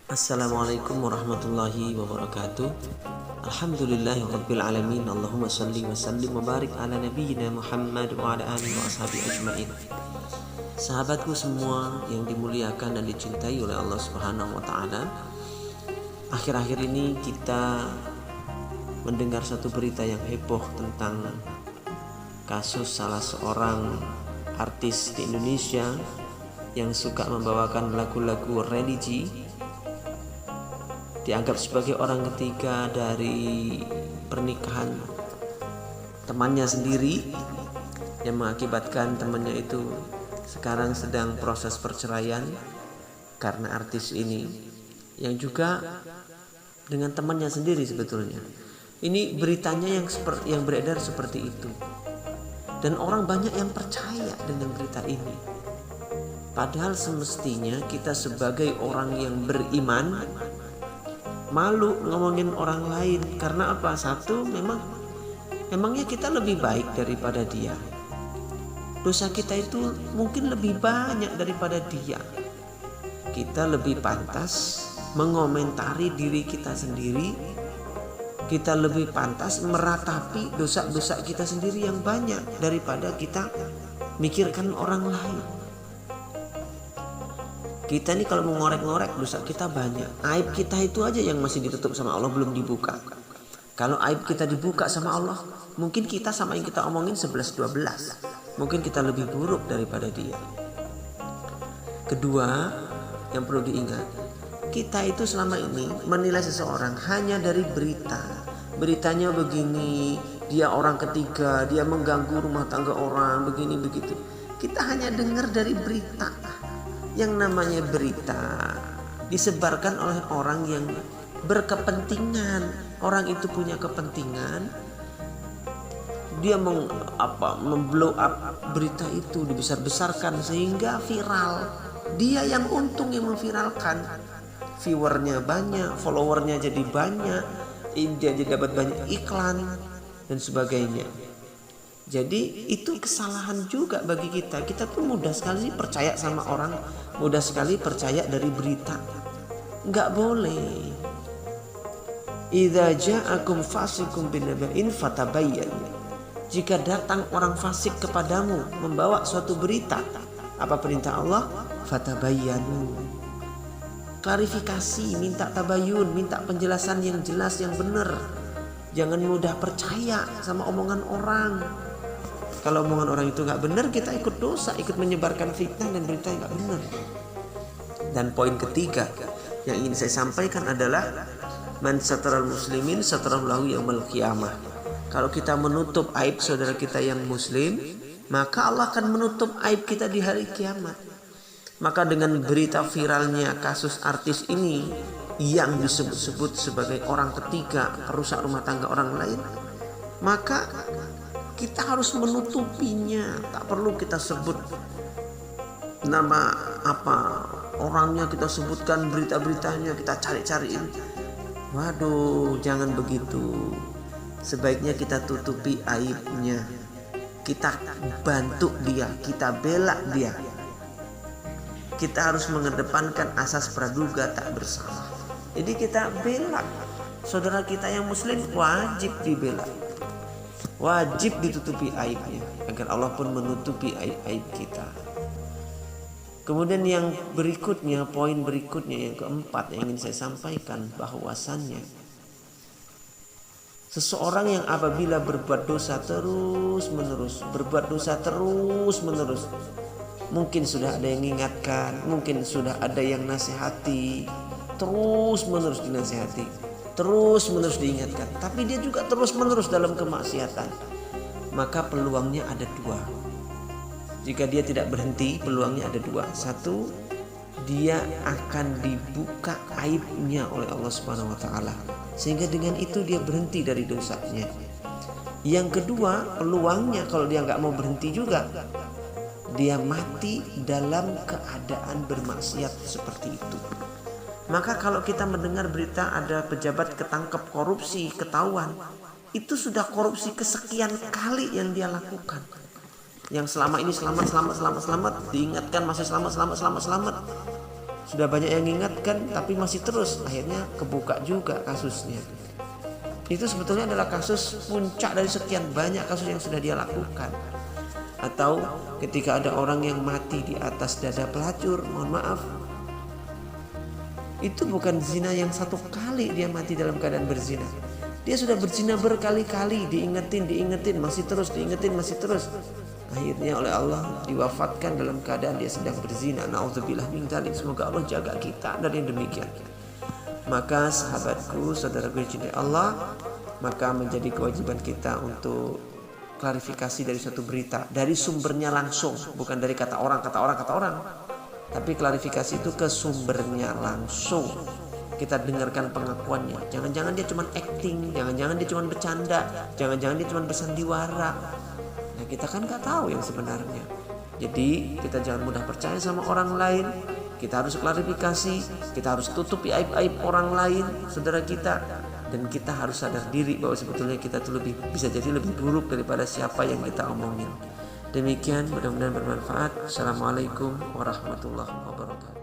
Assalamualaikum warahmatullahi wabarakatuh. Alhamdulillahi rabbil alamin. Allahumma salli wa sallim wa barik ala nabiyyina Muhammad wa ala alihi wa ashabi ajmain. Sahabatku semua yang dimuliakan dan dicintai oleh Allah Subhanahu wa taala. Akhir-akhir ini kita mendengar satu berita yang heboh tentang kasus salah seorang artis di Indonesia yang suka membawakan lagu-lagu religi, dianggap sebagai orang ketiga dari pernikahan temannya sendiri, yang mengakibatkan temannya itu sekarang sedang proses perceraian karena artis ini, yang juga dengan temannya sendiri sebetulnya. Ini beritanya yang beredar seperti itu, dan orang banyak yang percaya dengan berita ini. Padahal semestinya kita sebagai orang yang beriman malu ngomongin orang lain. Karena apa? Satu, memangnya kita lebih baik daripada dia. Dosa kita itu mungkin lebih banyak daripada dia. Kita lebih pantas mengomentari diri kita sendiri. Kita lebih pantas meratapi dosa-dosa kita sendiri yang banyak daripada kita mikirkan orang lain. Kita nih kalau mau ngorek-ngorek dosa kita banyak. Aib kita itu aja yang masih ditutup sama Allah, belum dibuka. Kalau aib kita dibuka sama Allah, mungkin kita sama yang kita omongin 11-12. Mungkin kita lebih buruk daripada dia. Kedua, yang perlu diingat, kita itu selama ini menilai seseorang hanya dari berita. Beritanya begini, dia orang ketiga, dia mengganggu rumah tangga orang, begini begitu. Kita hanya dengar dari berita. Yang namanya berita disebarkan oleh orang yang berkepentingan. Orang itu punya kepentingan, dia memblow up berita itu, dibesar-besarkan sehingga viral. Dia yang untung yang memviralkan. Viewernya banyak, followernya jadi banyak, dia jadi dapat banyak iklan dan sebagainya. Jadi itu kesalahan juga bagi kita. Kita tuh mudah sekali percaya sama orang, mudah sekali percaya dari berita. Enggak boleh. Idza ja'akum fasiqun binaba'in fatabayyan. Jika datang orang fasik kepadamu membawa suatu berita, apa perintah Allah? Fatabayyanu. Klarifikasi, minta tabayun, minta penjelasan yang jelas, yang benar. Jangan mudah percaya sama omongan orang. Kalau omongan orang itu gak benar, kita ikut dosa, ikut menyebarkan fitnah dan berita yang gak benar. Dan poin ketiga yang ingin saya sampaikan adalah man sataral muslimin satarallahu yaumal qiyamah. Kalau kita menutup aib saudara kita yang muslim, maka Allah akan menutup aib kita di hari kiamat. Maka dengan berita viralnya kasus artis ini yang disebut-sebut sebagai orang ketiga, perusak rumah tangga orang lain, maka kita harus menutupinya. Tak perlu kita sebut nama orangnya, kita sebutkan berita-beritanya, kita cari-cariin. Waduh, jangan begitu. Sebaiknya kita tutupi aibnya. Kita bantu dia, kita bela dia. Kita harus mengedepankan asas praduga tak bersalah. Jadi kita bela saudara kita yang muslim, wajib dibela. Wajib ditutupi aibnya agar Allah pun menutupi aib-aib kita. Kemudian yang berikutnya, poin berikutnya yang keempat yang ingin saya sampaikan, bahwasannya seseorang yang apabila berbuat dosa terus menerus, mungkin sudah ada yang mengingatkan, mungkin sudah ada yang nasihati, terus menerus dinasihati, terus menerus diingatkan, tapi dia juga terus menerus dalam kemaksiatan, maka peluangnya ada dua. Jika dia tidak berhenti, peluangnya ada dua. Satu, dia akan dibuka aibnya oleh Allah Subhanahu wa taala, sehingga dengan itu dia berhenti dari dosanya. Yang kedua, peluangnya kalau dia nggak mau berhenti juga, dia mati dalam keadaan bermaksiat seperti itu. Maka kalau kita mendengar berita ada pejabat ketangkep korupsi, ketahuan, itu sudah korupsi kesekian kali yang dia lakukan. Yang selama ini selamat, diingatkan masih selamat. Sudah banyak yang mengingatkan tapi masih terus, akhirnya kebuka juga kasusnya. Itu sebetulnya adalah kasus puncak dari sekian banyak kasus yang sudah dia lakukan. Atau ketika ada orang yang mati di atas dada pelacur, mohon maaf, itu bukan zina yang satu kali dia mati dalam keadaan berzina. Dia sudah berzina berkali-kali, diingetin, masih terus, diingetin, masih terus. Akhirnya oleh Allah diwafatkan dalam keadaan dia sedang berzina. Na'udzubillah min dzalik. Semoga Allah jaga kita dari yang demikian. Maka sahabatku, saudaraku yang cintai Allah, maka menjadi kewajiban kita untuk klarifikasi dari suatu berita, dari sumbernya langsung, bukan dari kata orang, tapi klarifikasi itu ke sumbernya langsung. Kita dengarkan pengakuannya. Jangan-jangan dia cuma acting, jangan-jangan dia cuma bercanda, jangan-jangan dia cuma bersandiwara. Nah, kita kan nggak tahu yang sebenarnya. Jadi kita jangan mudah percaya sama orang lain. Kita harus klarifikasi, kita harus tutupi aib-aib orang lain, saudara kita. Dan kita harus sadar diri bahwa sebetulnya kita tuh bisa jadi lebih buruk daripada siapa yang kita omongin. Demikian, mudah-mudahan bermanfaat. Assalamualaikum warahmatullahi wabarakatuh.